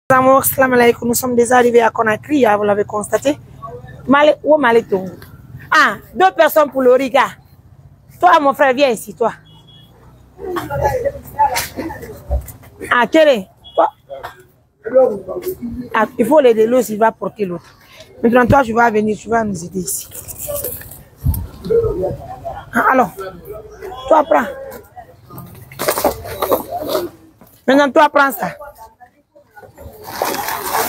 Amour, salam alaikum. Nous sommes déjà arrivés à Conakry, vous l'avez constaté. Où Malik Tongo? Ah, 2 personnes pour le riga. Toi, mon frère, viens ici, toi. Ah, quel est? Toi. Ah, il faut l'aider, l'autre, il va porter l'autre. Maintenant, toi, je vais venir, tu vas nous aider ici. Ah, alors, toi, prends. Maintenant, toi, prends ça.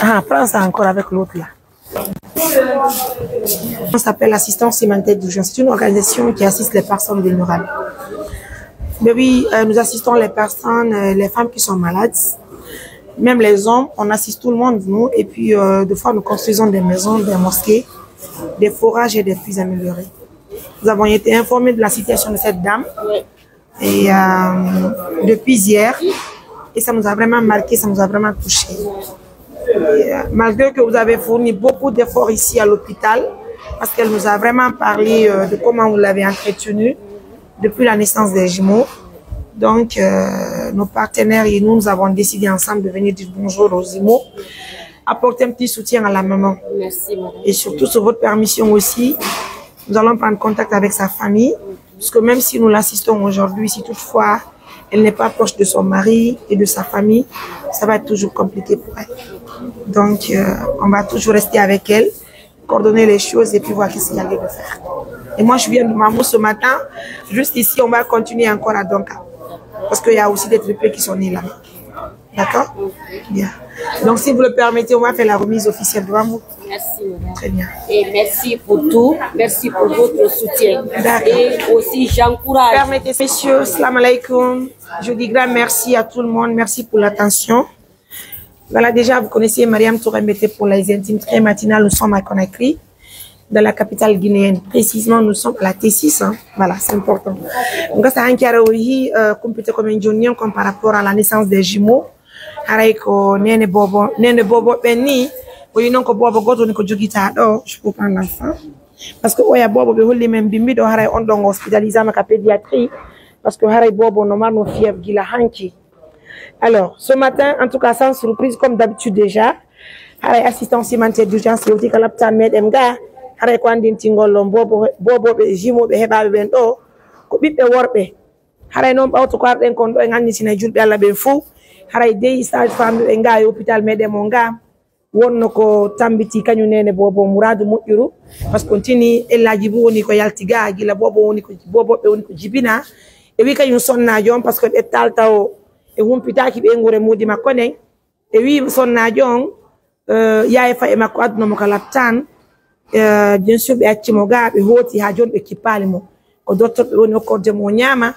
Ah, prends ça encore avec l'autre là. On s'appelle l'assistance humanitaire d'urgence. C'est une organisation qui assiste les personnes vulnérables. Mais oui, nous assistons les personnes, les femmes qui sont malades, même les hommes, on assiste tout le monde, nous. Et puis, des fois, nous construisons des maisons, des mosquées, des forages et des puits améliorés. Nous avons été informés de la situation de cette dame et depuis hier. Et ça nous a vraiment marqué, ça nous a vraiment touché. Malgré que vous avez fourni beaucoup d'efforts ici à l'hôpital, parce qu'elle nous a vraiment parlé de comment vous l'avez entretenue depuis la naissance des jumeaux. Donc, nos partenaires et nous avons décidé ensemble de venir dire bonjour aux jumeaux, apporter un petit soutien à la maman. Merci, madame. Et surtout, sur votre permission aussi, nous allons prendre contact avec sa famille, parce que même si nous l'assistons aujourd'hui, si toutefois elle n'est pas proche de son mari et de sa famille, ça va être toujours compliqué pour elle. Donc, on va toujours rester avec elle, coordonner les choses et puis voir qu'est-ce qu'il y a lieu de faire. Et moi, je viens de Mamou ce matin. Juste ici, on va continuer encore à Donka. Parce qu'il y a aussi des triplés qui sont nés là. D'accord? Bien. Donc, si vous le permettez, on va faire la remise officielle devant vous. Merci, madame. Très bien. Et merci pour tout. Merci pour votre soutien. Et aussi, j'encourage. Permettez, messieurs, salam alaikum. Je dis grand merci à tout le monde. Merci pour l'attention. Voilà, déjà, vous connaissez Mariam Touré-Mbete pour les intimes très matinales. Nous sommes à Conakry, dans la capitale guinéenne. Précisément, nous sommes à la T6. Hein. Voilà, c'est important. Donc, ça a un carré comme par rapport à la naissance des jumeaux. Araiko, nene bobo, benni. Oui, non, que bobo goto ni ko jogita do. Je peux prendre l'enfant. Parce que, oya bobo be holli men bimbi do haray on donc hospitalisé ma pédiatrie. Parce que haray bobo normalement fièvre gila hanki. Alors, ce matin, en tout cas, sans surprise, comme d'habitude déjà, haray assistance humanitaire d'urgence et aussi kalaptan medem ga, haray ko andin tingolom bobo be jimo be hebabe ben do ko bibbe worbe. Haray non bawto ko arden kon do en andi sina julbe Allah be fu. Haray dey stage femme be nga hôpital medem on ga wonno ko tambiti kanyu nene bobo muradu mujuru parce que continue elaji bu woni ko yaltiga gila bobo woni ko bobo be woni ko jibina e wi kanyu sonna jom parce que be talta o e humpitaki be ngure mudi makko nen e wi sonna jom yaay fa e makko aduna mo kala tan bien sûr be accimo ga be hoti ha jon be kipali mo ko docteur be woni ko de mo nyama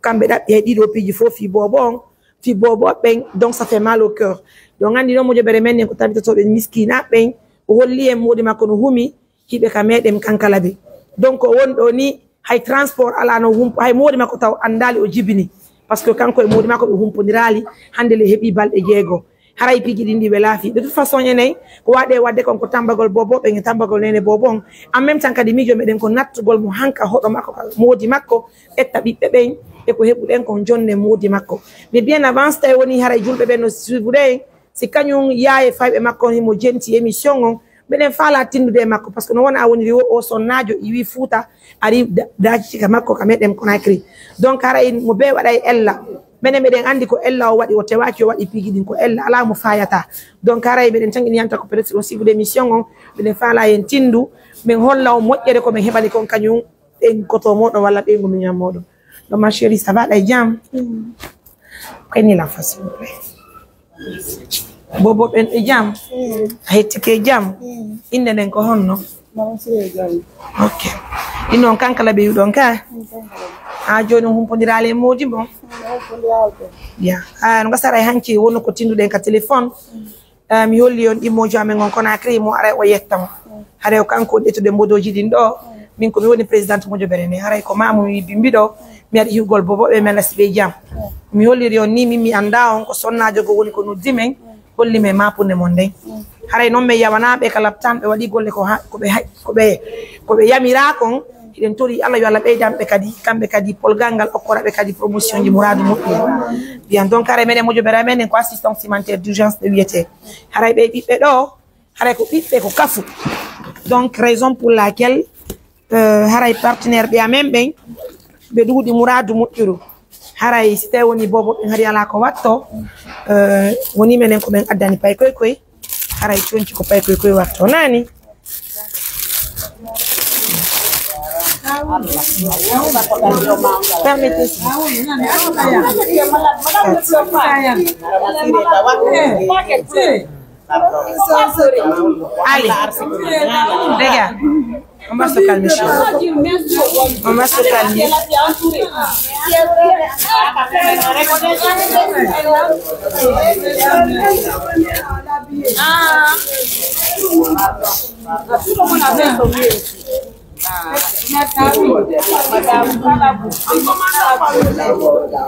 kambe dabbe e dido piji fofi bobo fi bobo ben donc ça fait mal au cœur. Donc andi no mo jobere men ko tabita to be miskina ben o holli e modi makko no humi hibe ka medem kankalabe. Donc won do ni hay transport ala no humpo hay modi makko taw andali o jibini parce que kanko e modi makko be humpondirali hande le hebi balde jeego haray pigi dindi be lafi de toute façon yenay ko wadde kon ko tambagol bobo be ngi tambagol nene bobo en même temps kadi mijo meden ko nattugol mo hanka hodo makko modi makko etta bibbe ben e ko hebuden kon jonne modi makko mais bien avant tay woni haray julbe ben no suivre si kanyum yaaye faybe makko mo jenti émission on benen fala tindude makko parce que no wona woni o sonnajo iwi futa ari daji ka makko ka medem Conakry donc haray mo be waday ella benen meden andi ko ella o wadi o tewaki o wadi pigidin ko ella ala mo fayata donc haray beden tangini yanta ko peut-être aussi de émission on benen fala en tindu men holla o mojjere ko men hebali kon kanyum en koto modo wala be ngum nyamodo donc ma chérie ça va les jam prenez la face s'il vous plaît. Bobo ben jam hetike jam inde den ko honno okay ino kankala be yudon ka a joni humpondirale modi bon bien nga saray hanki wono ko tindude ka téléphone mi holli on imojo amen on Conakry mo are o yettam hare o kanko detude modoji din do min ko mi woni président mojo berene hare ko mamu bimbi do mi adi hugol bobo be melas be jam mi holli on ni mi anda on ko sonnajo go woni ko no dimen holli me mapunde mon den haray non me yawana be kala tan be wadi golle ko be yamira kon iden tori Allah yo Allah beydam be kadi kambe kadi polgangal okora be kadi promotion di Mourad Mouti bien donc are menen mojo bera menen ko assistance alimentaire d'urgence de wiete haray be bibbe do haray ko bibbe ko kafu donc raison pour laquelle haray partenaire be amen ben be dugudi Mourad Mouti haray site woni bobo en hari ala ko watto woni menen ko ben addani pay koy haray tonci ko pay koy watto nani permettez allez les gars on va se calmer on va se calmer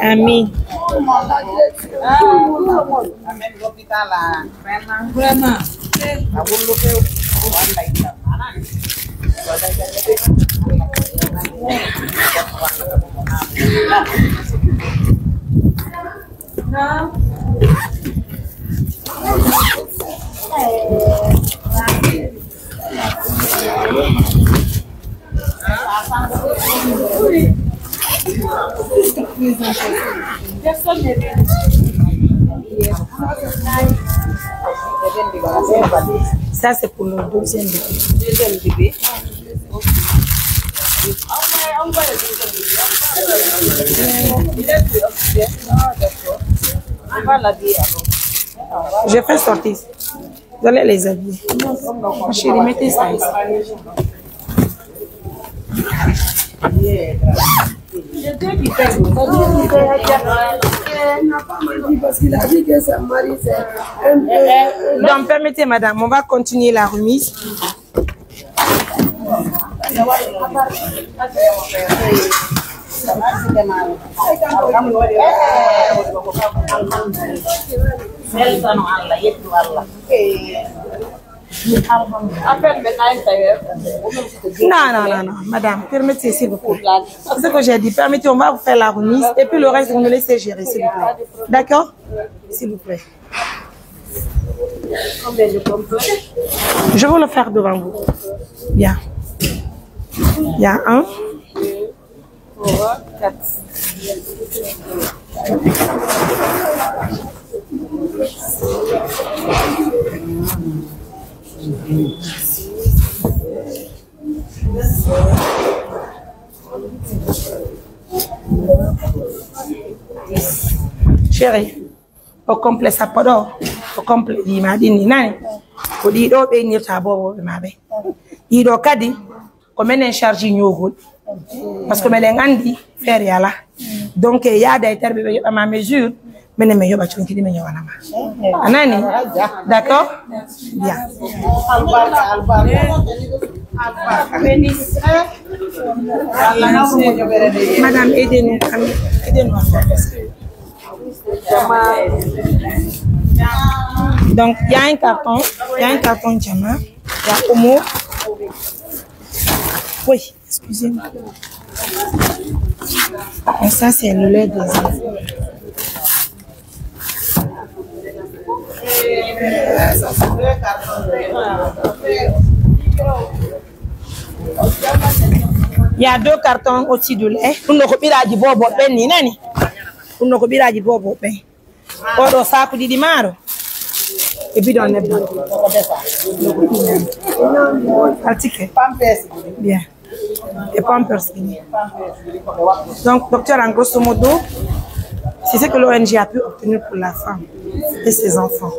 Amin. Ça c'est pour le deuxième bébé. Je fais sortir. Vous allez les habiller. Ma chérie, mettez ça ici. Donc permettez madame, on va continuer la remise. Non, madame, permettez s'il vous plaît. C'est ce que j'ai dit, permettez, on va vous faire la remise et puis le reste, vous nous laissez gérer, s'il vous plaît. D'accord? S'il vous plaît. Je vais le faire devant vous. Bien. Il y a 1, 2, 3, 4. Chérie, au complet ça pas d'or, au complet il m'a dit ni nani, au dit d'or et ni tabo ma bé, il doit kadi, comme un charge ignorant, parce que me l'engandi faire yala, donc il y a des termes à ma mesure. Mais ne me yoba chunki di me yoba nama. Anani, d'accord? Bien. Madame, aidez-nous, aidez-nous à faire ça. Donc, il y a un carton Jama, il y a Omo. Oui, excusez-moi. Et ça, c'est le lait des enfants. Il y a 2 cartons aussi de lait. Pour nous copier du bobo ben ni nani. Pour nous copier du bobo ben. Odo saco di maro. Et puis dans les blancs. Article. Bien. Et pampers. Donc docteur en grosso modo, c'est ce que l'ONG a pu obtenir pour la femme et ses enfants.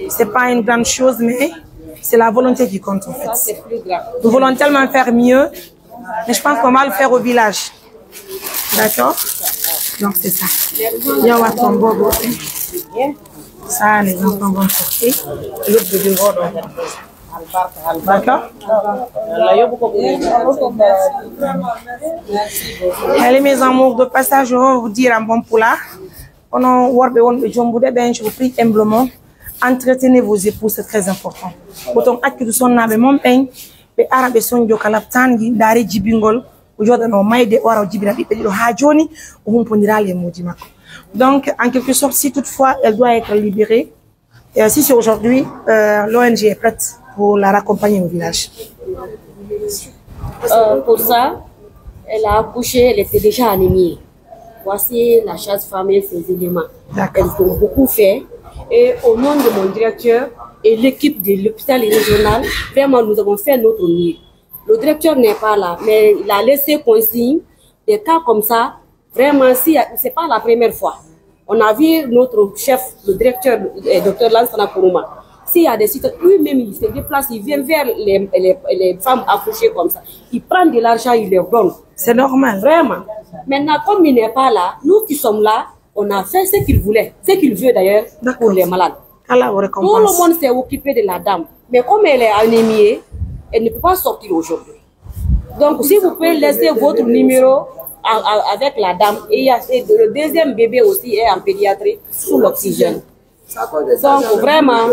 C'est pas une grande chose, mais c'est la volonté qui compte en fait. Nous voulons tellement faire mieux, mais je pense qu'on va le faire au village. D'accord? Donc c'est ça. Il y a un tombeau. Ça, les enfants vont sortir. L'autre bébé va d'accord? Allez mes amours, de passage, je vais vous dire un bon poula. Je vous prie humblement, entretenez vos époux, c'est très important. Autant que son ave mon pain, et arabe son yo kalaptan gi dari jibingol aujourd'hui on m'a aidé ora jibina bi pedido ha joni on pondira les mots dimako. Donc en quelque sorte si toutefois elle doit être libérée et si c'est aujourd'hui l'ONG est prête pour la raccompagner au village. Pour ça, elle a accouché, elle était déjà anémie. Voici la chasse-femme et ses éléments. Elles ont beaucoup fait. Et au nom de mon directeur et l'équipe de l'hôpital régional, vraiment nous avons fait notre mieux. Le directeur n'est pas là, mais il a laissé consigne des cas comme ça. Vraiment, si c'est pas la première fois. On a vu notre chef, le directeur, le docteur Lansana Kourouma. S'il y a des sites, lui-même, il se déplace, il vient vers les femmes accouchées comme ça. Il prend de l'argent, il leur donne. C'est normal. Vraiment. Maintenant, comme il n'est pas là, nous qui sommes là, on a fait ce qu'il voulait, ce qu'il veut d'ailleurs pour les malades. Allah vous récompense. Tout le monde s'est occupé de la dame. Mais comme elle est anémiée, elle ne peut pas sortir aujourd'hui. Donc, si vous pouvez laisser votre numéro avec la dame, et le deuxième bébé aussi est en pédiatrie sous l'oxygène. Donc vraiment,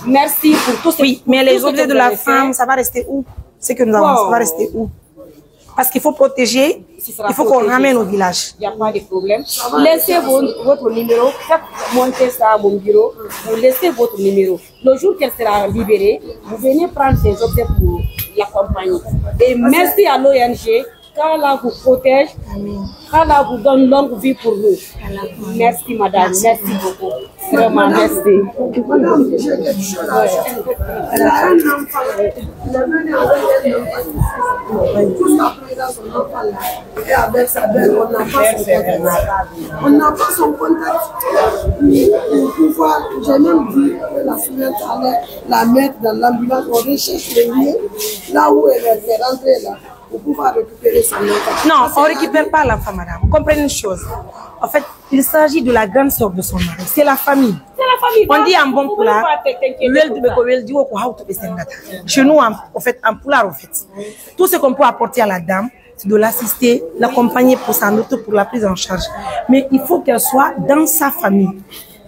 merci pour tout ce oui, mais les objets de la femme, ça va rester où? C'est que nous avons, ça va rester où? Parce qu'il faut protéger, il faut qu'on ramène au village. Il n'y a pas de problème. Laissez votre numéro, faites monter ça à mon bureau, vous laissez votre numéro. Le jour qu'elle sera libérée, vous venez prendre ces objets pour l'accompagner. Et merci à l'ONG. qu'Allah vous protège, qu'Allah vous donne longue vie pour nous. Merci madame, merci beaucoup. Vraiment, merci. J'ai quelque chose à dire. Elle a un enfant, elle est venue avec un enfant. Jusqu'à présent, son enfant là, et avec sa belle, on n'a pas son contact. On n'a pas son contact. Pour pouvoir, j'ai même dit que la fillette allait la mettre dans l'ambulance, on recherche le lieu, là où elle est rentrée là. Pour pouvoir récupérer son enfant. Non, on ne récupère pas l'enfant, madame. Vous comprenez une chose. En fait, il s'agit de la grande sœur de son mari. C'est la famille. C'est la famille. On dit en bon poulard. Chez nous, en fait, en poulard, en fait. Tout ce qu'on peut apporter à la dame, c'est de l'assister, l'accompagner pour sa note, pour la prise en charge. Mais il faut qu'elle soit dans sa famille.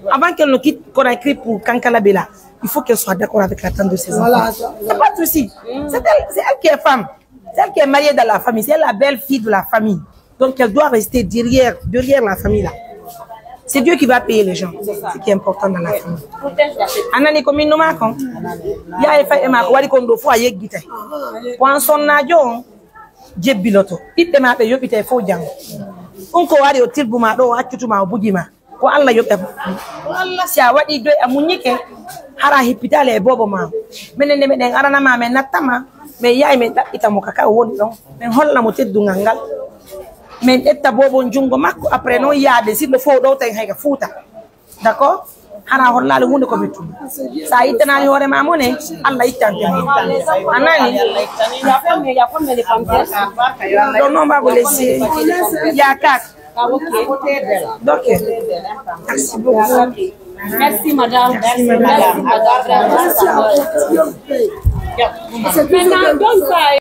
Avant qu'elle ne quitte Conakry pour Kankala Bella, il faut qu'elle soit d'accord avec la tante de ses enfants. Voilà. C'est pas de souci. C'est elle qui est femme. C'est elle qui est mariée dans la famille. C'est elle la belle-fille de la famille. Donc elle doit rester derrière la famille là. C'est Dieu qui va payer les gens. C'est ce qui est important dans la famille. Anani komi no ma kon. Ya efa e ma wari kon do fo aye gite. Wan son na jo je biloto. Pitte ma be yo pitte fo jang. On ko wari o tilbu ma do accutu ma buji ma. Ko Allah yo tab. Allah sia wadi do amunyike hara hipitale e bobo ma. Menene meden arana ma men natama. Mais il y a une itamokaka won non mais holla mo teddu ngal mais etta bobo njungo makko après non yaade si be fo do tay hayga fuuta d'accord hana holla le hunde ko bitu sa itana hore ma mone Allah ittante anani ya fonne le pampers do non ba go laisser ya kak donc merci beaucoup. Merci madame. Merci madame. Maintenant, donc ça.